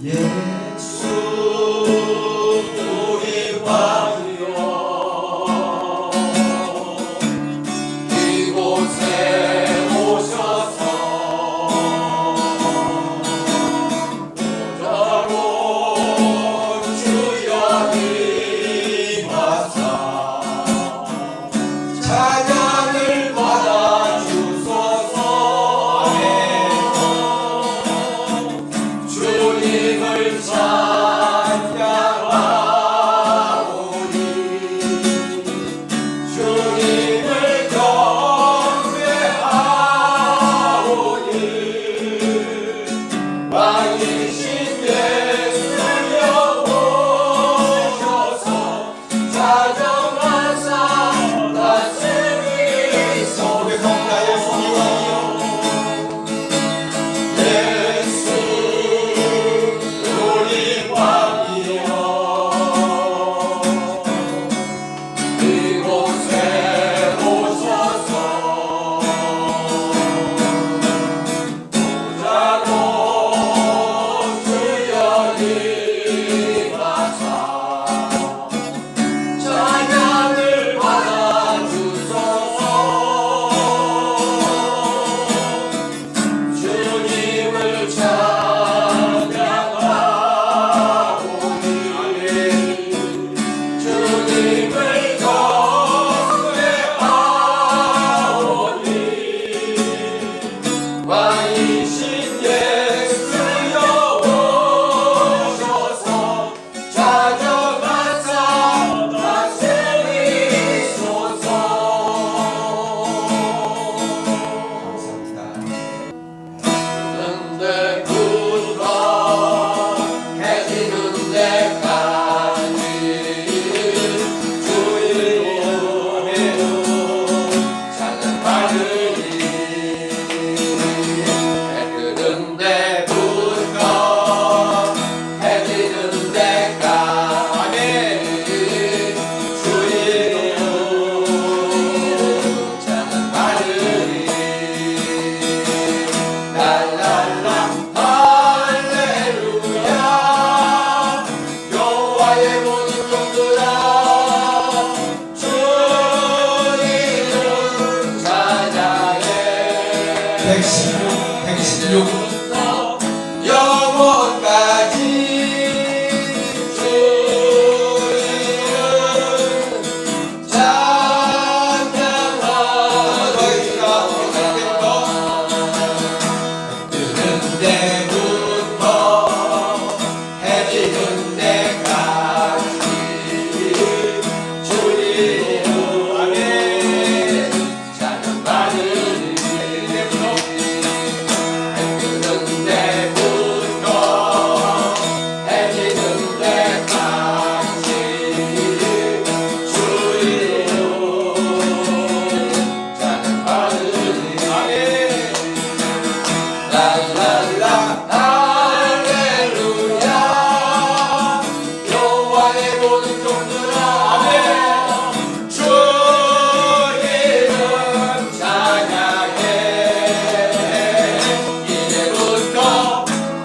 예수 우리 왕이여 이곳에 오셔서 보자고 주여 임하사 찬양을 받아 주소서. 주님을 찬양하오니 주님을 경배하오니 왕이신 예수여 오셔서 자정하사 다스리소. 나의 손이 왕이여 예수 우리 왕이여 이곳에 오셔서 보자고 주여 임하사 찬양을 받아 주소서. 주님을 찬양하오니 주님을 경배하오니 왕이신 예수여 오셔서 자정하사 다스리소서. 감사합니다. 때부터 해지는 데까지 주의 찬양받으리. 해 뜨는 데부터 해지는 데까지 주의 찬양받으리. 랄랄라 할렐루야 여호와의 모든 종들아 주님을 찬양해. 116 영원까지 주님을 찬양하리라. 뜨는 데부터 해지는 데까지 주님을 찬양받으리. 뜨는 데부터 해지는 데까지 주님을 찬양받으리. 랄랄라 할렐루야 여호와의 모든 종들아 주님을 찬양해. 이제부터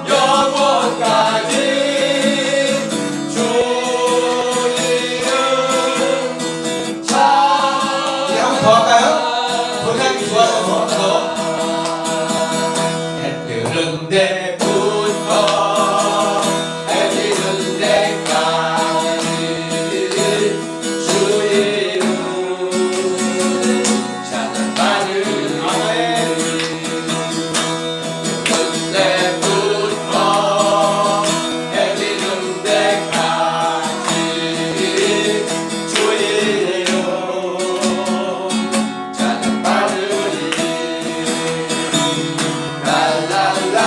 영원까지 주님을 찬양해. 한번 더 할까요? 본향이 좋아져서 더. 해 뜨는 데부터 해지는 데까지 주님을 찬양받으리. 뜨는 데부터 해지는 데까지 주님을 찬양받으리. 랄랄라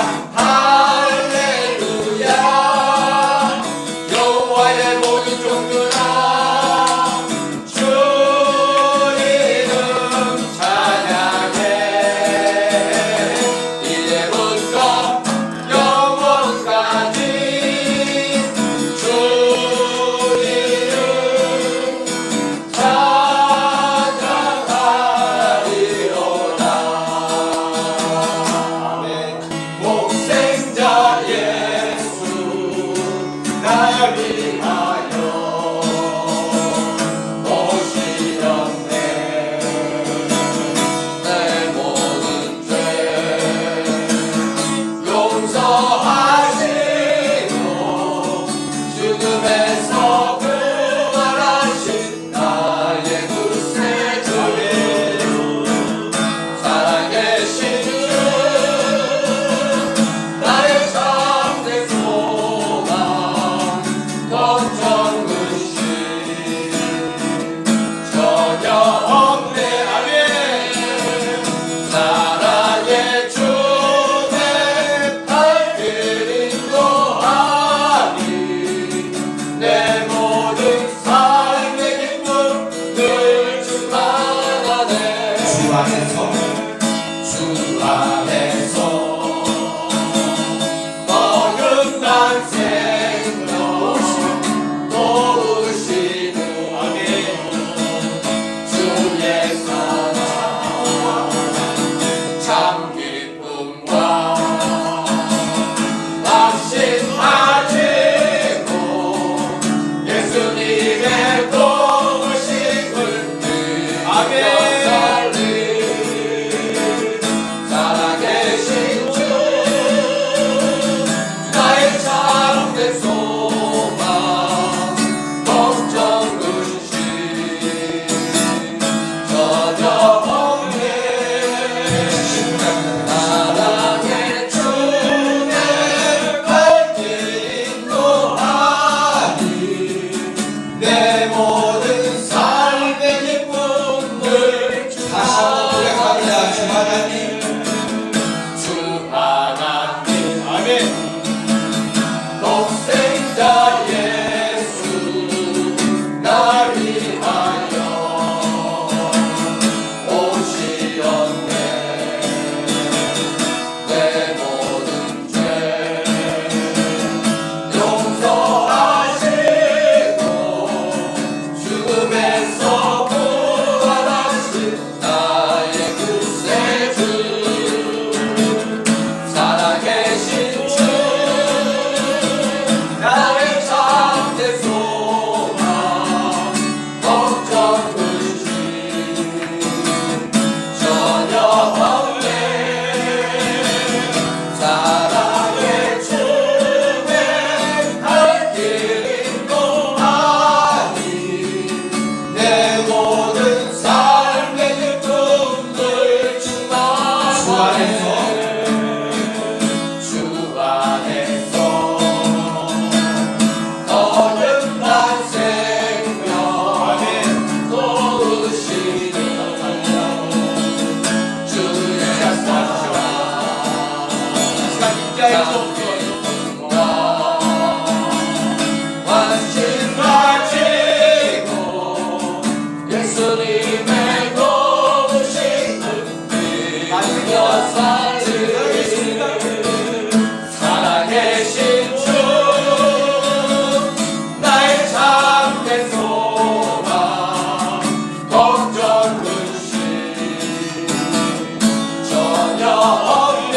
인자의 주옵소서. 완신 가지고 예수님의 도우신 은혜여 사는 살아계신 주 나의 참된 소망 걱정 근심 전혀 없네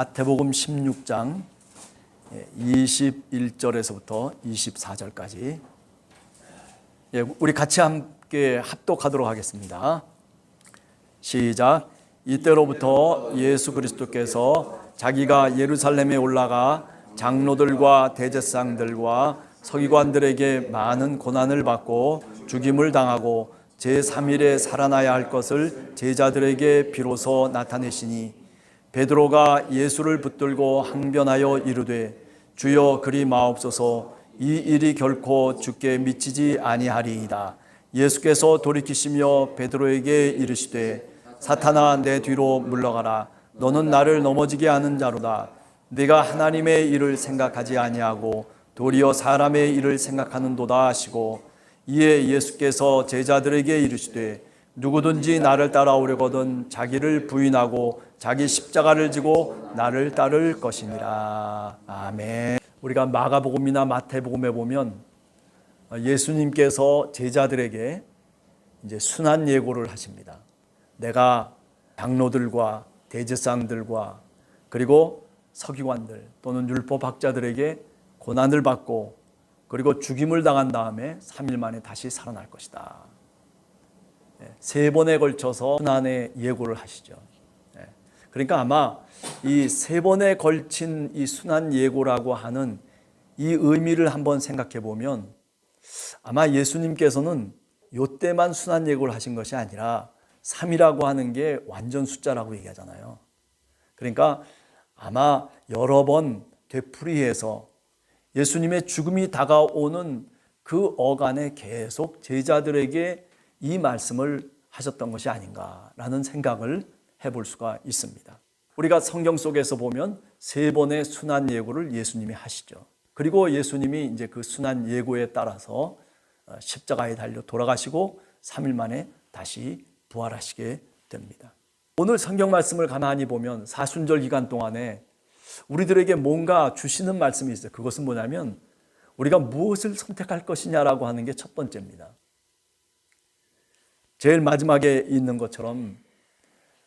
마태복음 16장 21절에서부터 24절까지 우리 같이 함께 합독하도록 하겠습니다. 시작. 이때로부터 예수 그리스도께서 자기가 예루살렘에 올라가 장로들과 대제사장들과 서기관들에게 많은 고난을 받고 죽임을 당하고 제3일에 살아나야 할 것을 제자들에게 비로소 나타내시니 베드로가 예수를 붙들고 항변하여 이르되 주여 그리 마옵소서 이 일이 결코 주께 미치지 아니하리이다. 예수께서 돌이키시며 베드로에게 이르시되 사탄아 내 뒤로 물러가라. 너는 나를 넘어지게 하는 자로다. 네가 하나님의 일을 생각하지 아니하고 도리어 사람의 일을 생각하는도다 하시고 이에 예수께서 제자들에게 이르시되 누구든지 나를 따라오려거든 자기를 부인하고 자기 십자가를 지고 나를 따를 것이니라. 아멘. 우리가 마가복음이나 마태복음에 보면 예수님께서 제자들에게 이제 순환 예고를 하십니다. 내가 장로들과 대제사장들과 그리고 서기관들 또는 율법학자들에게 고난을 받고 그리고 죽임을 당한 다음에 3일 만에 다시 살아날 것이다. 3번에 걸쳐서 순환의 예고를 하시죠. 그러니까 아마 이 3번에 걸친 이 순환 예고라고 하는 이 의미를 한번 생각해 보면 아마 예수님께서는 이때만 순환 예고를 하신 것이 아니라 3이라고 하는 게 완전 숫자라고 얘기하잖아요. 그러니까 아마 여러 번 되풀이해서 예수님의 죽음이 다가오는 그 어간에 계속 제자들에게 이 말씀을 하셨던 것이 아닌가라는 생각을 해볼 수가 있습니다. 우리가 성경 속에서 보면 3번의 순환 예고를 예수님이 하시죠. 그리고 예수님이 이제 그 순환 예고에 따라서 십자가에 달려 돌아가시고 3일 만에 다시 부활하시게 됩니다. 오늘 성경 말씀을 가만히 보면 사순절 기간 동안에 우리들에게 뭔가 주시는 말씀이 있어요. 그것은 뭐냐면 우리가 무엇을 선택할 것이냐라고 하는 게 첫 번째입니다. 제일 마지막에 있는 것처럼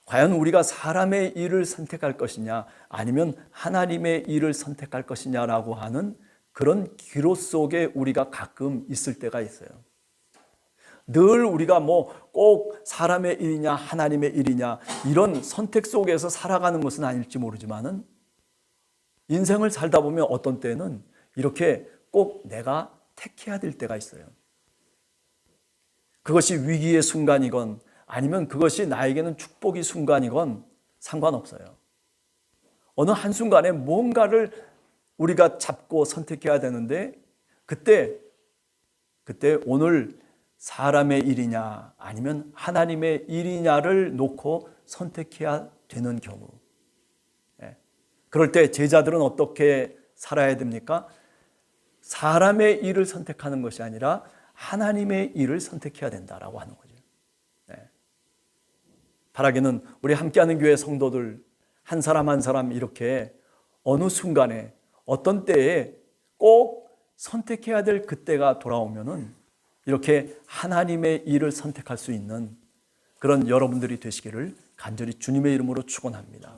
과연 우리가 사람의 일을 선택할 것이냐 아니면 하나님의 일을 선택할 것이냐라고 하는 그런 기로 속에 우리가 가끔 있을 때가 있어요. 늘 우리가 꼭 사람의 일이냐 하나님의 일이냐 이런 선택 속에서 살아가는 것은 아닐지 모르지만은 인생을 살다 보면 어떤 때는 이렇게 꼭 내가 택해야 될 때가 있어요. 그것이 위기의 순간이건 아니면 그것이 나에게는 축복의 순간이건 상관없어요. 어느 한순간에 뭔가를 우리가 잡고 선택해야 되는데 그때 오늘 사람의 일이냐 아니면 하나님의 일이냐를 놓고 선택해야 되는 경우, 그럴 때 제자들은 어떻게 살아야 됩니까? 사람의 일을 선택하는 것이 아니라 하나님의 일을 선택해야 된다라고 하는 거죠. 바라기는 우리 함께하는 교회 성도들 한 사람 한 사람 이렇게 어느 순간에 어떤 때에 꼭 선택해야 될 그때가 돌아오면은 이렇게 하나님의 일을 선택할 수 있는 그런 여러분들이 되시기를 간절히 주님의 이름으로 축원합니다.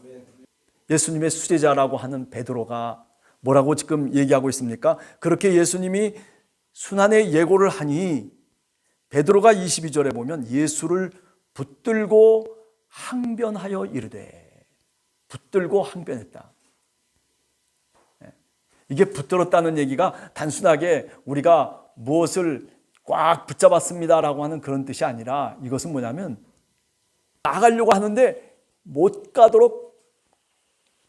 예수님의 수제자라고 하는 베드로가 뭐라고 지금 얘기하고 있습니까? 그렇게 예수님이 순환의 예고를 하니 베드로가 22절에 보면 예수를 붙들고 항변하여 이르되, 붙들고 항변했다. 이게 붙들었다는 얘기가 단순하게 우리가 무엇을 꽉 붙잡았습니다라고 하는 그런 뜻이 아니라 이것은 뭐냐면 나가려고 하는데 못 가도록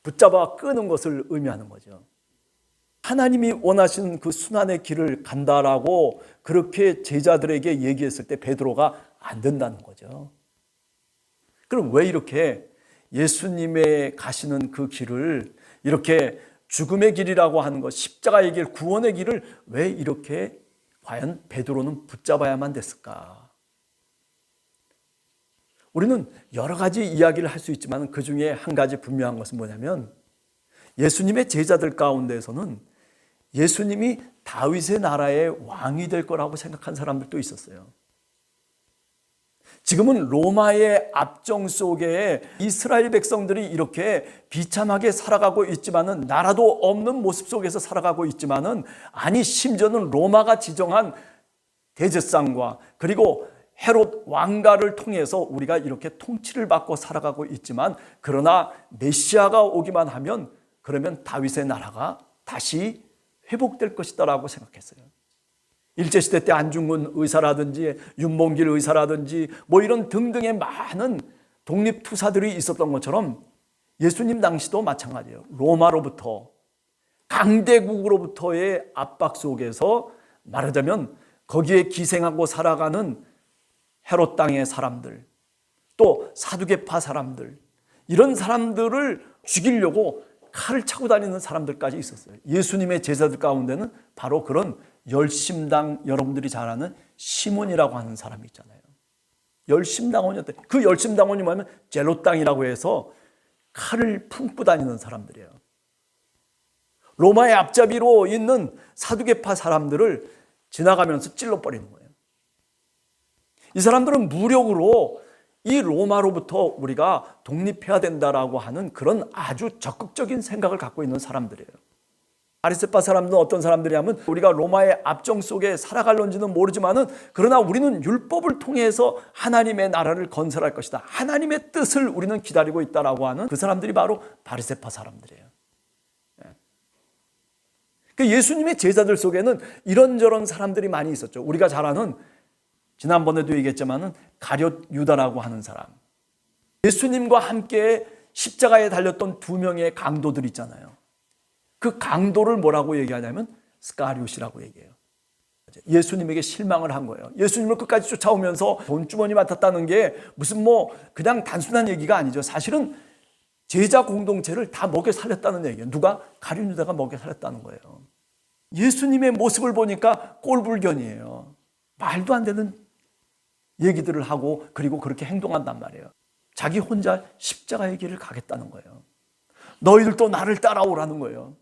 붙잡아 끄는 것을 의미하는 거죠. 하나님이 원하시는 그 순환의 길을 간다라고 그렇게 제자들에게 얘기했을 때 베드로가 안 된다는 거죠. 그럼 왜 이렇게 예수님의 가시는 그 길을 이렇게 죽음의 길이라고 하는 것, 십자가의 길, 구원의 길을 왜 이렇게 과연 베드로는 붙잡아야만 됐을까? 우리는 여러 가지 이야기를 할 수 있지만 그 중에 한 가지 분명한 것은 뭐냐면 예수님의 제자들 가운데에서는 예수님이 다윗의 나라의 왕이 될 거라고 생각한 사람들도 있었어요. 지금은 로마의 압정 속에 이스라엘 백성들이 이렇게 비참하게 살아가고 있지만은, 나라도 없는 모습 속에서 살아가고 있지만은, 아니 심지어는 로마가 지정한 대제상과 그리고 헤롯 왕가를 통해서 우리가 이렇게 통치를 받고 살아가고 있지만, 그러나 메시아가 오기만 하면 그러면 다윗의 나라가 다시 회복될 것이다라고 생각했어요. 일제시대 때 안중근 의사라든지 윤봉길 의사라든지 뭐 이런 등등의 많은 독립투사들이 있었던 것처럼 예수님 당시도 마찬가지예요. 로마로부터, 강대국으로부터의 압박 속에서 말하자면 거기에 기생하고 살아가는 헤롯 땅의 사람들, 또 사두개파 사람들, 이런 사람들을 죽이려고 칼을 차고 다니는 사람들까지 있었어요. 예수님의 제자들 가운데는 바로 그런 열심당, 여러분들이 잘 아는 시몬이라고 하는 사람이 있잖아요. 열심당원이었대. 그 열심당원이 뭐냐면 젤롯당이라고 해서 칼을 품고 다니는 사람들이에요. 로마의 앞잡이로 있는 사두개파 사람들을 지나가면서 찔러버리는 거예요. 이 사람들은 무력으로 이 로마로부터 우리가 독립해야 된다라고 하는 그런 아주 적극적인 생각을 갖고 있는 사람들이에요. 바리새파 사람들은 어떤 사람들이냐면, 우리가 로마의 압정 속에 살아갈런지는 모르지만은 그러나 우리는 율법을 통해서 하나님의 나라를 건설할 것이다, 하나님의 뜻을 우리는 기다리고 있다라고 하는 그 사람들이 바로 바리새파 사람들이에요. 예수님의 제자들 속에는 이런저런 사람들이 많이 있었죠. 우리가 잘 아는, 지난번에도 얘기했지만은 가룟 유다라고 하는 사람, 예수님과 함께 십자가에 달렸던 두 명의 강도들 있잖아요. 그 강도를 뭐라고 얘기하냐면 스가리옷이라고 얘기해요. 예수님에게 실망을 한 거예요. 예수님을 끝까지 쫓아오면서 돈주머니 맡았다는 게 무슨 뭐 그냥 단순한 얘기가 아니죠. 사실은 제자 공동체를 다 먹여 살렸다는 얘기예요. 누가? 가룟 유다가 먹여 살렸다는 거예요. 예수님의 모습을 보니까 꼴불견이에요. 말도 안 되는 얘기들을 하고 그리고 그렇게 행동한단 말이에요. 자기 혼자 십자가의 길을 가겠다는 거예요. 너희들도 나를 따라오라는 거예요.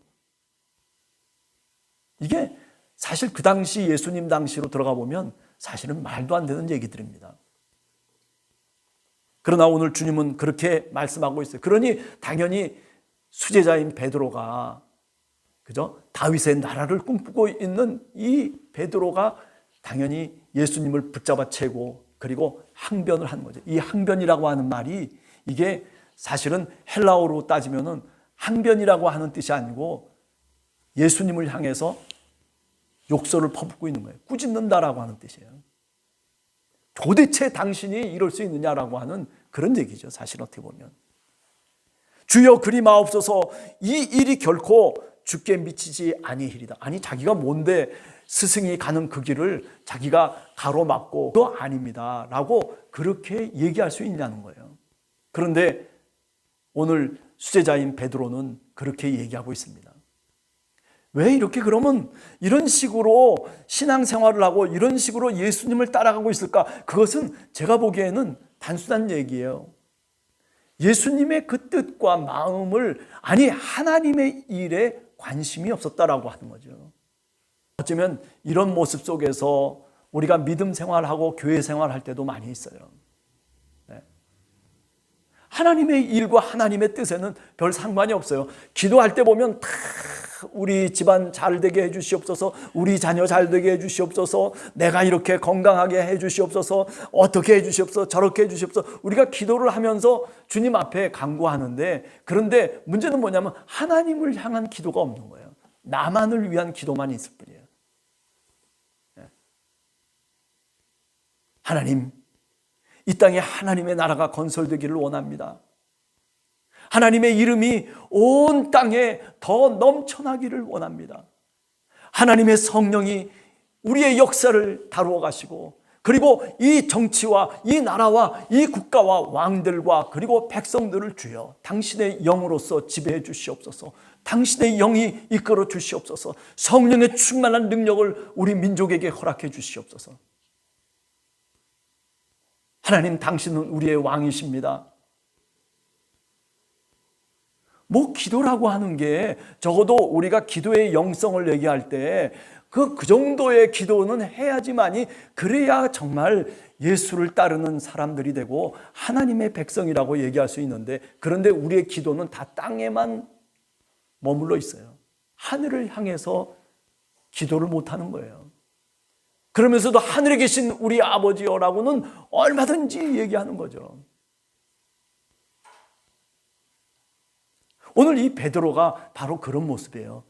이게 사실 그 당시 예수님 당시로 들어가 보면 사실은 말도 안 되는 얘기들입니다. 그러나 오늘 주님은 그렇게 말씀하고 있어요. 그러니 당연히 수제자인 베드로가, 그죠? 다윗의 나라를 꿈꾸고 있는 이 베드로가 당연히 예수님을 붙잡아 채고 그리고 항변을 한 거죠. 이 항변이라고 하는 말이 이게 사실은 헬라어로 따지면은 항변이라고 하는 뜻이 아니고 예수님을 향해서 욕설을 퍼붓고 있는 거예요. 꾸짖는다라고 하는 뜻이에요. 도대체 당신이 이럴 수 있느냐라고 하는 그런 얘기죠. 사실 어떻게 보면. 주여 그리 마옵소서, 이 일이 결코 주께 미치지 아니히리다. 아니 자기가 뭔데 스승이 가는 그 길을 자기가 가로막고 그거 아닙니다 라고 그렇게 얘기할 수 있냐는 거예요. 그런데 오늘 수제자인 베드로는 그렇게 얘기하고 있습니다. 왜 이렇게 그러면 이런 식으로 신앙생활을 하고 이런 식으로 예수님을 따라가고 있을까? 그것은 제가 보기에는 단순한 얘기예요. 예수님의 그 뜻과 마음을, 아니 하나님의 일에 관심이 없었다라고 하는 거죠. 어쩌면 이런 모습 속에서 우리가 믿음 생활하고 교회 생활할 때도 많이 있어요. 하나님의 일과 하나님의 뜻에는 별 상관이 없어요. 기도할 때 보면 다 우리 집안 잘 되게 해 주시옵소서, 우리 자녀 잘 되게 해 주시옵소서, 내가 이렇게 건강하게 해 주시옵소서, 어떻게 해 주시옵소서, 저렇게 해 주시옵소서, 우리가 기도를 하면서 주님 앞에 간구하는데, 그런데 문제는 뭐냐면 하나님을 향한 기도가 없는 거예요. 나만을 위한 기도만 있을 뿐이에요. 하나님, 이 땅에 하나님의 나라가 건설되기를 원합니다. 하나님의 이름이 온 땅에 더 넘쳐나기를 원합니다. 하나님의 성령이 우리의 역사를 다루어 가시고, 그리고 이 정치와 이 나라와 이 국가와 왕들과 그리고 백성들을 주여 당신의 영으로서 지배해 주시옵소서. 당신의 영이 이끌어 주시옵소서. 성령의 충만한 능력을 우리 민족에게 허락해 주시옵소서. 하나님, 당신은 우리의 왕이십니다. 뭐 기도라고 하는 게 적어도 우리가 기도의 영성을 얘기할 때 그 정도의 기도는 해야지만이 그래야 정말 예수를 따르는 사람들이 되고 하나님의 백성이라고 얘기할 수 있는데, 그런데 우리의 기도는 다 땅에만 머물러 있어요. 하늘을 향해서 기도를 못하는 거예요. 그러면서도 하늘에 계신 우리 아버지여라고는 얼마든지 얘기하는 거죠. 오늘 이 베드로가 바로 그런 모습이에요.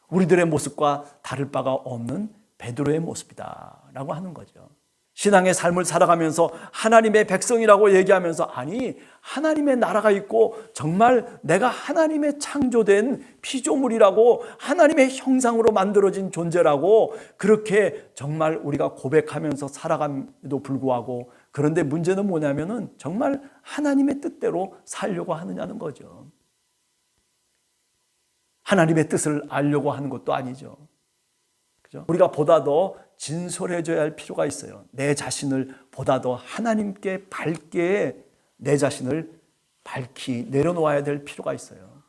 우리들의 모습과 다를 바가 없는 베드로의 모습이다 라고 하는 거죠. 신앙의 삶을 살아가면서 하나님의 백성이라고 얘기하면서, 아니 하나님의 나라가 있고 정말 내가 하나님의 창조된 피조물이라고, 하나님의 형상으로 만들어진 존재라고 그렇게 정말 우리가 고백하면서 살아감에도 불구하고, 그런데 문제는 뭐냐면은 정말 하나님의 뜻대로 살려고 하느냐는 거죠. 하나님의 뜻을 알려고 하는 것도 아니죠. 그죠? 우리가 보다 더 진솔해져야 할 필요가 있어요. 내 자신을 보다 더 하나님께 밝게 내 자신을 밝히 내려놓아야 될 필요가 있어요.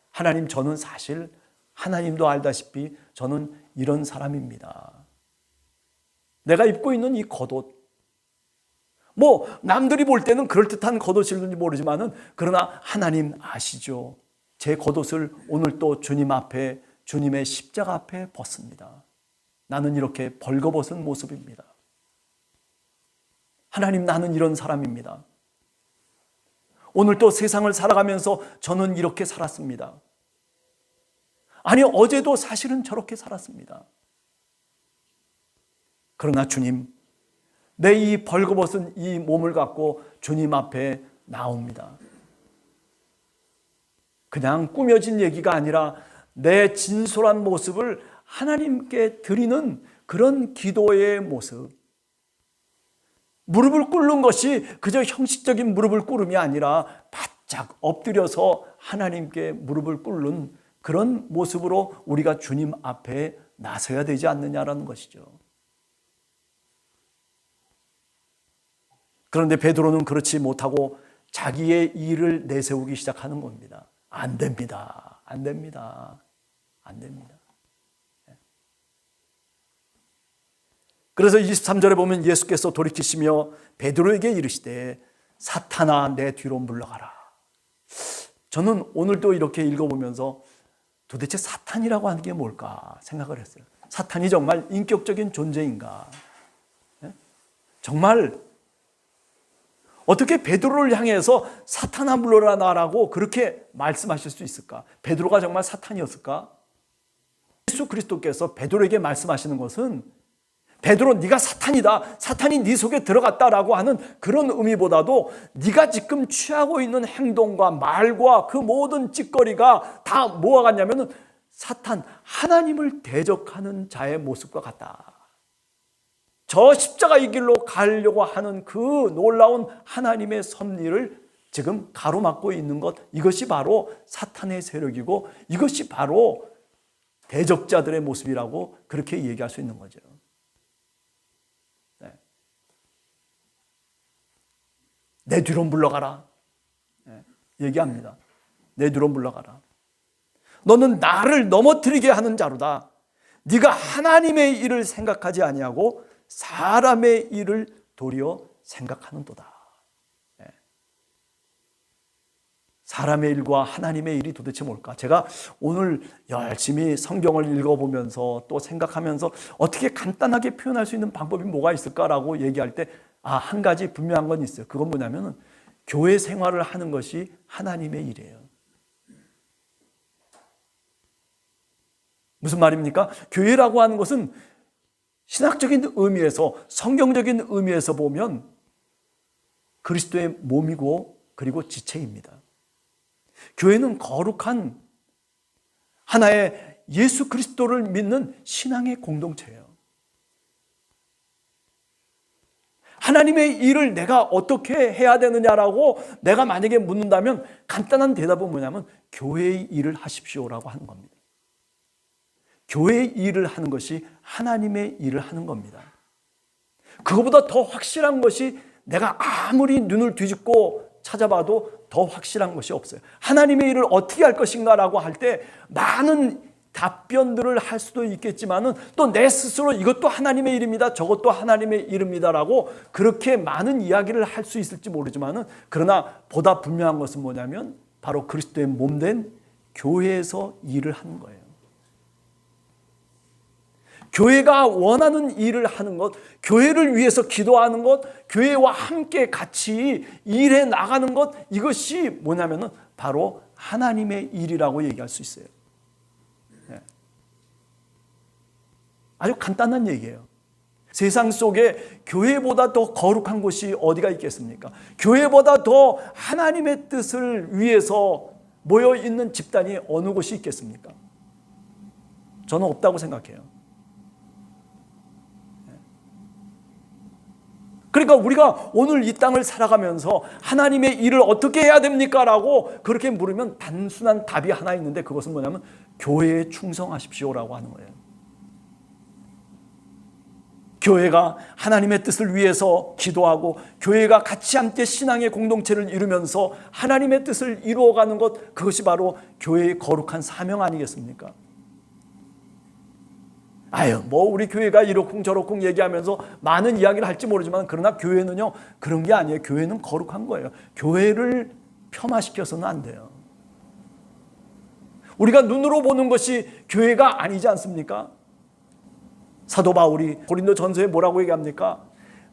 하나님, 저는 사실 하나님도 알다시피 저는 이런 사람입니다. 내가 입고 있는 이 겉옷, 뭐 남들이 볼 때는 그럴듯한 겉옷일는지 모르지만은, 그러나 하나님 아시죠. 제 겉옷을 오늘 또 주님 앞에, 주님의 십자가 앞에 벗습니다. 나는 이렇게 벌거벗은 모습입니다. 하나님, 나는 이런 사람입니다. 오늘 또 세상을 살아가면서 저는 이렇게 살았습니다. 아니, 어제도 사실은 저렇게 살았습니다. 그러나 주님, 내 이 벌거벗은 이 몸을 갖고 주님 앞에 나옵니다. 그냥 꾸며진 얘기가 아니라 내 진솔한 모습을 하나님께 드리는 그런 기도의 모습. 무릎을 꿇는 것이 그저 형식적인 무릎을 꿇음이 아니라 바짝 엎드려서 하나님께 무릎을 꿇는 그런 모습으로 우리가 주님 앞에 나서야 되지 않느냐라는 것이죠. 그런데 베드로는 그렇지 못하고 자기의 일을 내세우기 시작하는 겁니다. 안 됩니다. 안 됩니다. 안 됩니다. 그래서 23절에 보면 예수께서 돌이키시며 베드로에게 이르시되 사탄아 내 뒤로 물러가라. 저는 오늘도 이렇게 읽어보면서 도대체 사탄이라고 하는 게 뭘까 생각을 했어요. 사탄이 정말 인격적인 존재인가? 정말 어떻게 베드로를 향해서 사탄아 물러나라고 그렇게 말씀하실 수 있을까? 베드로가 정말 사탄이었을까? 예수 그리스도께서 베드로에게 말씀하시는 것은 베드로, 네가 사탄이다, 사탄이 네 속에 들어갔다라고 하는 그런 의미보다도 네가 지금 취하고 있는 행동과 말과 그 모든 찌꺼리가 다 뭐가 같냐면은 사탄, 하나님을 대적하는 자의 모습과 같다. 저 십자가의 길로 가려고 하는 그 놀라운 하나님의 섭리를 지금 가로막고 있는 것, 이것이 바로 사탄의 세력이고 이것이 바로 대적자들의 모습이라고 그렇게 얘기할 수 있는 거죠. 네. 내 뒤로 물러가라. 네. 얘기합니다. 내 뒤로 물러가라. 너는 나를 넘어뜨리게 하는 자로다. 네가 하나님의 일을 생각하지 아니하고 사람의 일을 도리어 생각하는도다. 네. 사람의 일과 하나님의 일이 도대체 뭘까? 제가 오늘 열심히 성경을 읽어보면서 또 생각하면서 어떻게 간단하게 표현할 수 있는 방법이 뭐가 있을까라고 얘기할 때, 한 가지 분명한 건 있어요. 그건 뭐냐면은 교회 생활을 하는 것이 하나님의 일이에요. 무슨 말입니까? 교회라고 하는 것은 신학적인 의미에서, 성경적인 의미에서 보면 그리스도의 몸이고 그리고 지체입니다. 교회는 거룩한 하나의 예수 그리스도를 믿는 신앙의 공동체예요. 하나님의 일을 내가 어떻게 해야 되느냐라고 내가 만약에 묻는다면 간단한 대답은 뭐냐면 교회의 일을 하십시오라고 하는 겁니다. 교회의 일을 하는 것이 하나님의 일을 하는 겁니다. 그거보다 더 확실한 것이 내가 아무리 눈을 뒤집고 찾아봐도 더 확실한 것이 없어요. 하나님의 일을 어떻게 할 것인가라고 할 때 많은 답변들을 할 수도 있겠지만은 또 내 스스로 이것도 하나님의 일입니다, 저것도 하나님의 일입니다라고 그렇게 많은 이야기를 할 수 있을지 모르지만은, 그러나 보다 분명한 것은 뭐냐면 바로 그리스도의 몸된 교회에서 일을 하는 거예요. 교회가 원하는 일을 하는 것, 교회를 위해서 기도하는 것, 교회와 함께 같이 일해 나가는 것, 이것이 뭐냐면은 바로 하나님의 일이라고 얘기할 수 있어요. 아주 간단한 얘기예요. 세상 속에 교회보다 더 거룩한 곳이 어디가 있겠습니까? 교회보다 더 하나님의 뜻을 위해서 모여 있는 집단이 어느 곳이 있겠습니까? 저는 없다고 생각해요. 그러니까 우리가 오늘 이 땅을 살아가면서 하나님의 일을 어떻게 해야 됩니까? 라고 그렇게 물으면 단순한 답이 하나 있는데, 그것은 뭐냐면 교회에 충성하십시오라고 하는 거예요. 교회가 하나님의 뜻을 위해서 기도하고 교회가 같이 함께 신앙의 공동체를 이루면서 하나님의 뜻을 이루어가는 것, 그것이 바로 교회의 거룩한 사명 아니겠습니까? 우리 교회가 이렇쿵 저렇쿵 얘기하면서 많은 이야기를 할지 모르지만, 그러나 교회는요, 그런 게 아니에요. 교회는 거룩한 거예요. 교회를 폄하시켜서는 안 돼요. 우리가 눈으로 보는 것이 교회가 아니지 않습니까? 사도 바울이 고린도 전서에 뭐라고 얘기합니까?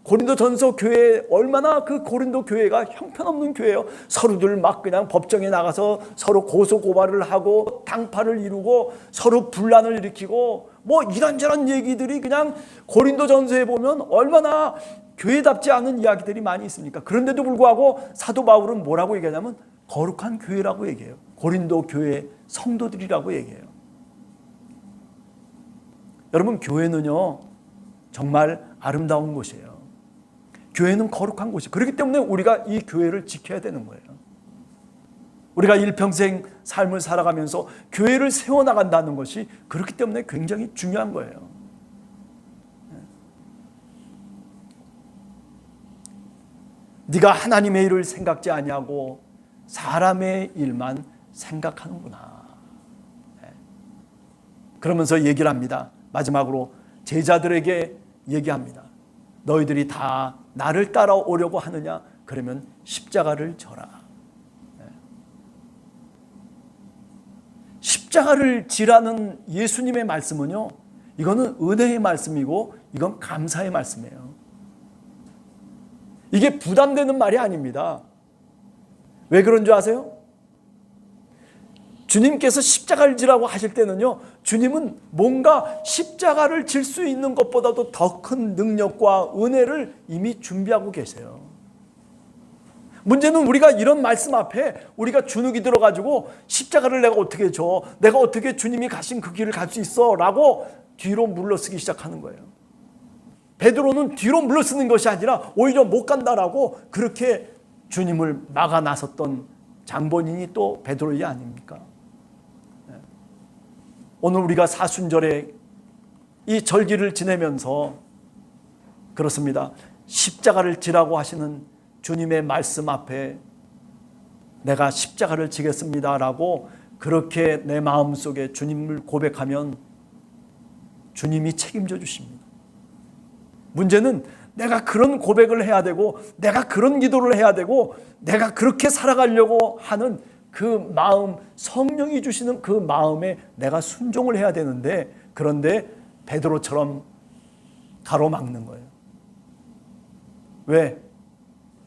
고린도 전서 교회, 얼마나 그 고린도 교회가 형편없는 교회예요. 서로들 막 그냥 법정에 나가서 서로 고소 고발을 하고 당파를 이루고 서로 분란을 일으키고 뭐 이런저런 얘기들이 그냥 고린도 전서에 보면 얼마나 교회답지 않은 이야기들이 많이 있습니까? 그런데도 불구하고 사도 바울은 뭐라고 얘기하냐면 거룩한 교회라고 얘기해요. 고린도 교회 성도들이라고 얘기해요. 여러분, 교회는요 정말 아름다운 곳이에요. 교회는 거룩한 곳이에요. 그렇기 때문에 우리가 이 교회를 지켜야 되는 거예요. 우리가 일평생 삶을 살아가면서 교회를 세워나간다는 것이 그렇기 때문에 굉장히 중요한 거예요. 네가 하나님의 일을 생각지 아니하고 사람의 일만 생각하는구나. 그러면서 얘기를 합니다. 마지막으로 제자들에게 얘기합니다. 너희들이 다 나를 따라오려고 하느냐? 그러면 십자가를 져라. 십자가를 지라는 예수님의 말씀은요, 이거는 은혜의 말씀이고 이건 감사의 말씀이에요. 이게 부담되는 말이 아닙니다. 왜 그런 줄 아세요? 주님께서 십자가를 지라고 하실 때는요, 주님은 뭔가 십자가를 질 수 있는 것보다도 더 큰 능력과 은혜를 이미 준비하고 계세요. 문제는 우리가 이런 말씀 앞에 우리가 주눅이 들어가지고 십자가를 내가 어떻게 져? 내가 어떻게 주님이 가신 그 길을 갈 수 있어? 라고 뒤로 물러서기 시작하는 거예요. 베드로는 뒤로 물러서는 것이 아니라 오히려 못 간다라고 그렇게 주님을 막아 나섰던 장본인이 또 베드로이 아닙니까? 오늘 우리가 사순절에 이 절기를 지내면서 그렇습니다. 십자가를 지라고 하시는 주님의 말씀 앞에 내가 십자가를 지겠습니다라고 그렇게 내 마음속에 주님을 고백하면 주님이 책임져 주십니다. 문제는 내가 그런 고백을 해야 되고 내가 그런 기도를 해야 되고 내가 그렇게 살아가려고 하는 그 마음, 성령이 주시는 그 마음에 내가 순종을 해야 되는데, 그런데 베드로처럼 가로막는 거예요. 왜?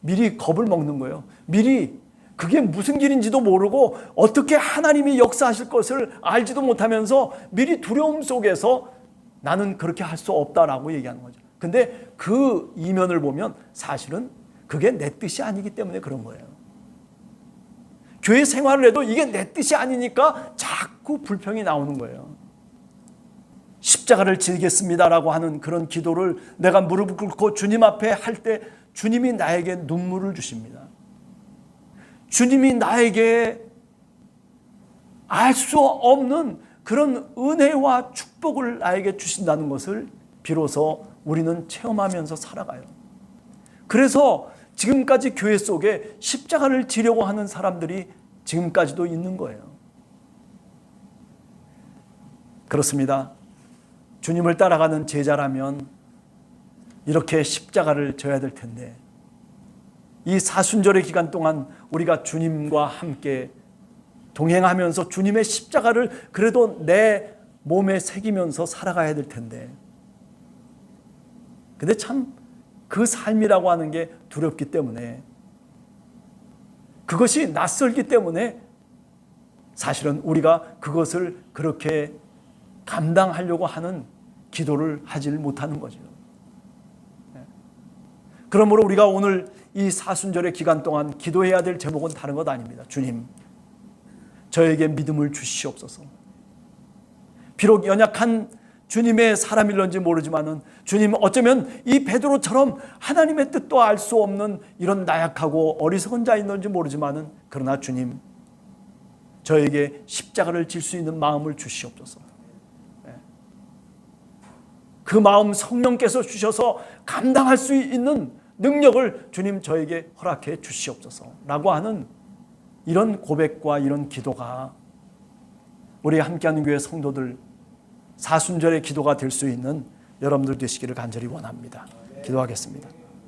미리 겁을 먹는 거예요. 미리 그게 무슨 길인지도 모르고 어떻게 하나님이 역사하실 것을 알지도 못하면서 미리 두려움 속에서 나는 그렇게 할 수 없다라고 얘기하는 거죠. 근데 그 이면을 보면 사실은 그게 내 뜻이 아니기 때문에 그런 거예요. 교회 생활을 해도 이게 내 뜻이 아니니까 자꾸 불평이 나오는 거예요. 십자가를 지겠습니다라고 하는 그런 기도를 내가 무릎을 꿇고 주님 앞에 할 때 주님이 나에게 눈물을 주십니다. 주님이 나에게 알 수 없는 그런 은혜와 축복을 나에게 주신다는 것을 비로소 우리는 체험하면서 살아가요. 그래서 지금까지 교회 속에 십자가를 지려고 하는 사람들이 지금까지도 있는 거예요. 그렇습니다. 주님을 따라가는 제자라면 이렇게 십자가를 져야 될 텐데, 이 사순절의 기간 동안 우리가 주님과 함께 동행하면서 주님의 십자가를 그래도 내 몸에 새기면서 살아가야 될 텐데, 근데 참 그 삶이라고 하는 게 두렵기 때문에, 그것이 낯설기 때문에 사실은 우리가 그것을 그렇게 감당하려고 하는 기도를 하질 못하는 거죠. 그러므로 우리가 오늘 이 사순절의 기간 동안 기도해야 될 제목은 다른 것 아닙니다. 주님, 저에게 믿음을 주시옵소서. 비록 연약한 주님의 사람일런지 모르지만은, 주님, 어쩌면 이 베드로처럼 하나님의 뜻도 알 수 없는 이런 나약하고 어리석은 자인지 모르지만은, 그러나 주님, 저에게 십자가를 질 수 있는 마음을 주시옵소서. 그 마음 성령께서 주셔서 감당할 수 있는 능력을 주님 저에게 허락해 주시옵소서 라고 하는 이런 고백과 이런 기도가 우리 함께하는 교회 성도들 사순절의 기도가 될 수 있는 여러분들 되시기를 간절히 원합니다. 기도하겠습니다.